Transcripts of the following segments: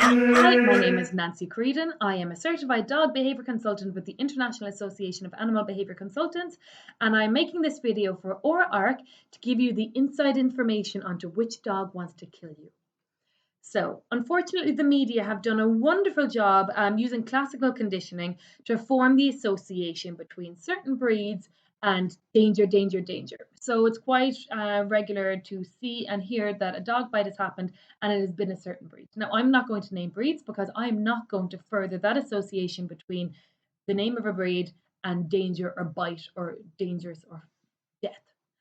Hi, my name is Nancy Creedon. I am a certified dog behavior consultant with the International Association of Animal Behavior Consultants, and I'm making this video for Aura Arc to give you the inside information onto which dog wants to kill you. So, unfortunately, the media have done a wonderful job using classical conditioning to form the association between certain breeds and danger, danger, danger. So, it's quite regular to see and hear that a dog bite has happened and it has been a certain breed. Now, I'm not going to name breeds because I'm not going to further that association between the name of a breed and danger or bite or dangerous or death.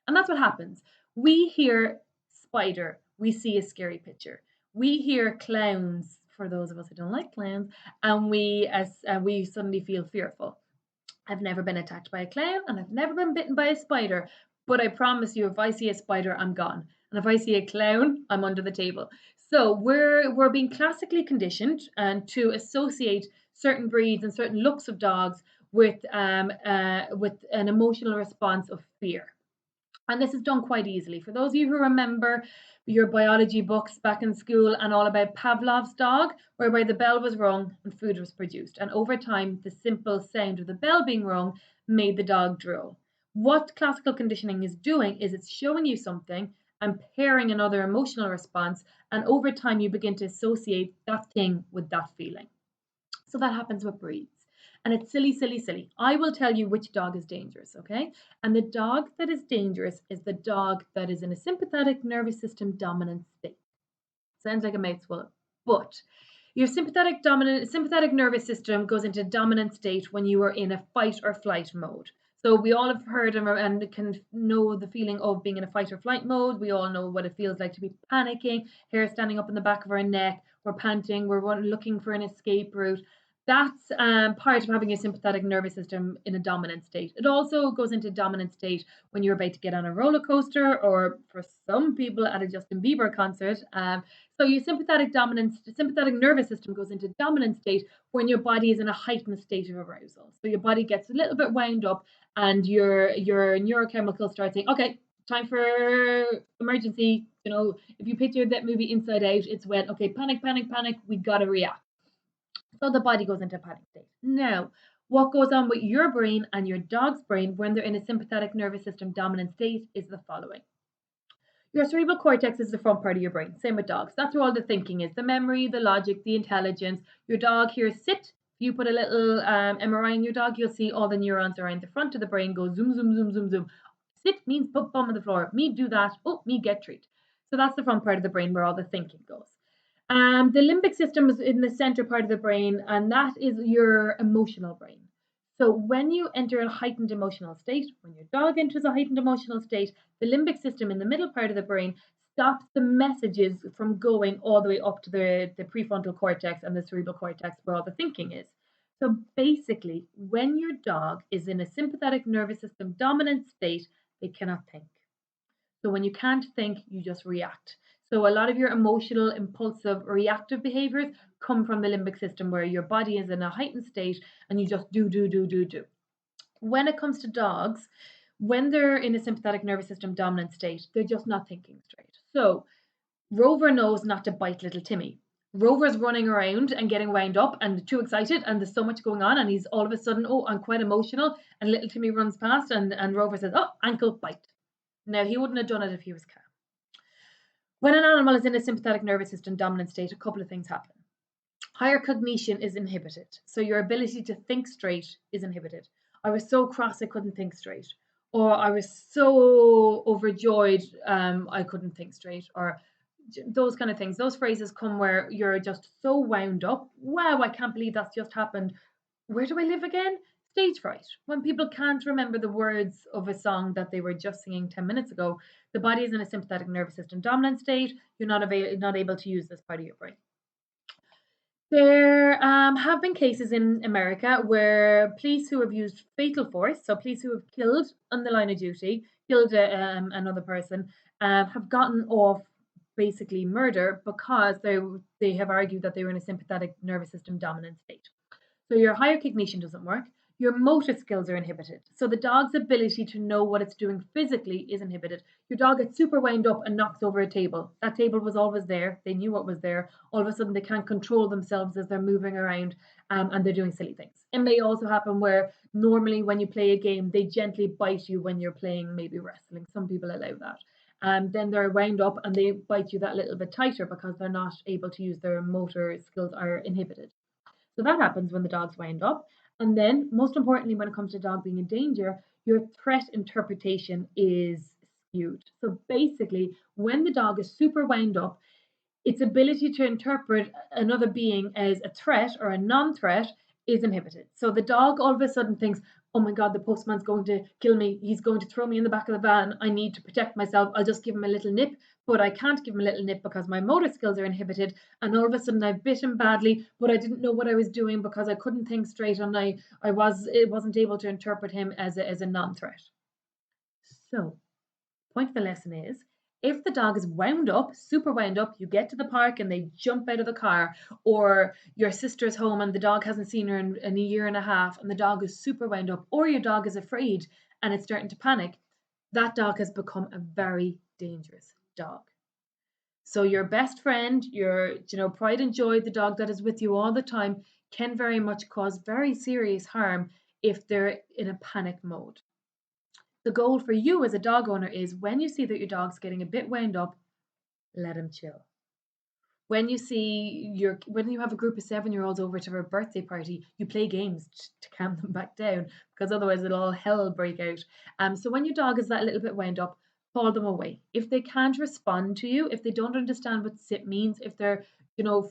And that's what happens. We hear spider, we see a scary picture. We hear clowns, for those of us who don't like clowns, and we suddenly feel fearful. I've never been attacked by a clown and I've never been bitten by a spider, but I promise you, if I see a spider, I'm gone. And if I see a clown, I'm under the table. So we're being classically conditioned and to associate certain breeds and certain looks of dogs with an emotional response of fear. And this is done quite easily. For those of you who remember your biology books back in school and all about Pavlov's dog, whereby the bell was rung and food was produced. And over time, the simple sound of the bell being rung made the dog drool. What classical conditioning is doing is it's showing you something and pairing another emotional response. And over time, you begin to associate that thing with that feeling. So that happens with breeds. And it's silly, silly, silly. I will tell you which dog is dangerous, okay? And the dog that is dangerous is the dog that is in a sympathetic nervous system dominant state. Sounds like a mouthful, but your sympathetic nervous system goes into dominant state when you are in a fight or flight mode. So we all have heard and can know the feeling of being in a fight or flight mode. We all know what it feels like to be panicking, hair standing up in the back of our neck, we're panting, we're looking for an escape route. That's part of having a sympathetic nervous system in a dominant state. It also goes into dominant state when you're about to get on a roller coaster, or for some people at a Justin Bieber concert. So your sympathetic nervous system goes into dominant state when your body is in a heightened state of arousal. So your body gets a little bit wound up, and your neurochemicals start saying, "Okay, time for emergency." You know, if you picture that movie Inside Out, it's when, okay, panic, panic, panic, we gotta react. So the body goes into panic state. Now, what goes on with your brain and your dog's brain when they're in a sympathetic nervous system dominant state is the following. Your cerebral cortex is the front part of your brain. Same with dogs. That's where all the thinking is, the memory, the logic, the intelligence. Your dog hears sit. If you put a little MRI in your dog, you'll see all the neurons around the front of the brain go zoom, zoom, zoom, zoom, zoom. Sit means put bum on the floor. Me do that. Oh, me get treat. So that's the front part of the brain where all the thinking goes. The limbic system is in the center part of the brain, and that is your emotional brain. So when you enter a heightened emotional state, when your dog enters a heightened emotional state, the limbic system in the middle part of the brain stops the messages from going all the way up to the prefrontal cortex and the cerebral cortex where all the thinking is. So basically, when your dog is in a sympathetic nervous system dominant state, they cannot think. So when you can't think, you just react. So a lot of your emotional, impulsive, reactive behaviors come from the limbic system where your body is in a heightened state and you just do, do, do, do, do. When it comes to dogs, when they're in a sympathetic nervous system dominant state, they're just not thinking straight. So Rover knows not to bite little Timmy. Rover's running around and getting wound up and too excited, and there's so much going on, and he's all of a sudden, oh, I'm quite emotional, and little Timmy runs past, and Rover says, oh, ankle bite. Now, he wouldn't have done it if he was calm. When an animal is in a sympathetic nervous system dominant state, a couple of things happen. Higher cognition is inhibited. So your ability to think straight is inhibited. I was so cross I couldn't think straight. Or I was so overjoyed I couldn't think straight. Or those kind of things. Those phrases come where you're just so wound up. Wow, I can't believe that's just happened. Where do I live again? Stage fright. When people can't remember the words of a song that they were just singing 10 minutes ago, the body is in a sympathetic nervous system dominant state. You're not able to use this part of your brain. There have been cases in America where police who have used fatal force, so police who have killed on the line of duty, killed another person, have gotten off basically murder because they have argued that they were in a sympathetic nervous system dominant state. So your higher cognition doesn't work. Your motor skills are inhibited. So the dog's ability to know what it's doing physically is inhibited. Your dog gets super wound up and knocks over a table. That table was always there. They knew what was there. All of a sudden, they can't control themselves as they're moving around, and they're doing silly things. It may also happen where normally when you play a game, they gently bite you when you're playing maybe wrestling. Some people allow that. Then they're wound up and they bite you that little bit tighter because they're not able to use their motor skills are inhibited. So that happens when the dog's wound up. And then, most importantly, when it comes to dog being in danger, your threat interpretation is skewed. So basically, when the dog is super wound up, its ability to interpret another being as a threat or a non threat is inhibited. So the dog all of a sudden thinks, oh my God, the postman's going to kill me. He's going to throw me in the back of the van. I need to protect myself. I'll just give him a little nip, but I can't give him a little nip because my motor skills are inhibited. And all of a sudden I've bit him badly, but I didn't know what I was doing because I couldn't think straight and wasn't able to interpret him as a non-threat. So point of the lesson is, if the dog is wound up, super wound up, you get to the park and they jump out of the car, or your sister's home and the dog hasn't seen her in a year and a half and the dog is super wound up, or your dog is afraid and it's starting to panic, that dog has become a very dangerous dog. So your best friend, your pride and joy, the dog that is with you all the time, can very much cause very serious harm if they're in a panic mode. The goal for you as a dog owner is when you see that your dog's getting a bit wound up, let him chill. When you have a group of 7-year-olds over to a birthday party, you play games to calm them back down because otherwise it'll all hell break out. So when your dog is that little bit wound up, call them away. If they can't respond to you, if they don't understand what sit means, if they're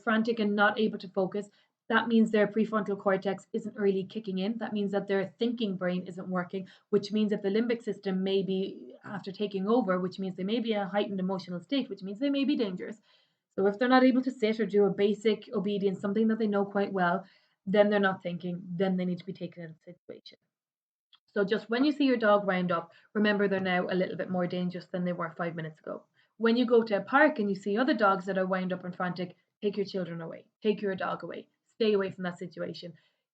frantic and not able to focus, that means their prefrontal cortex isn't really kicking in. That means that their thinking brain isn't working, which means that the limbic system may be after taking over, which means they may be in a heightened emotional state, which means they may be dangerous. So if they're not able to sit or do a basic obedience, something that they know quite well, then they're not thinking, then they need to be taken out of the situation. So just when you see your dog wound up, remember they're now a little bit more dangerous than they were 5 minutes ago. When you go to a park and you see other dogs that are wound up and frantic, take your children away, take your dog away, stay away from that situation.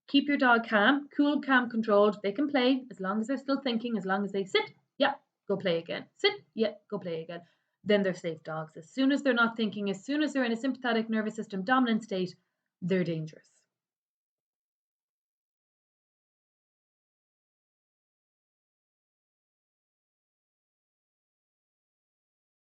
Keep your dog calm, cool, calm, controlled. They can play as long as they're still thinking, as long as they sit, yeah, go play again. Sit, yeah, go play again. Then they're safe dogs. As soon as they're not thinking, as soon as they're in a sympathetic nervous system dominant state, they're dangerous.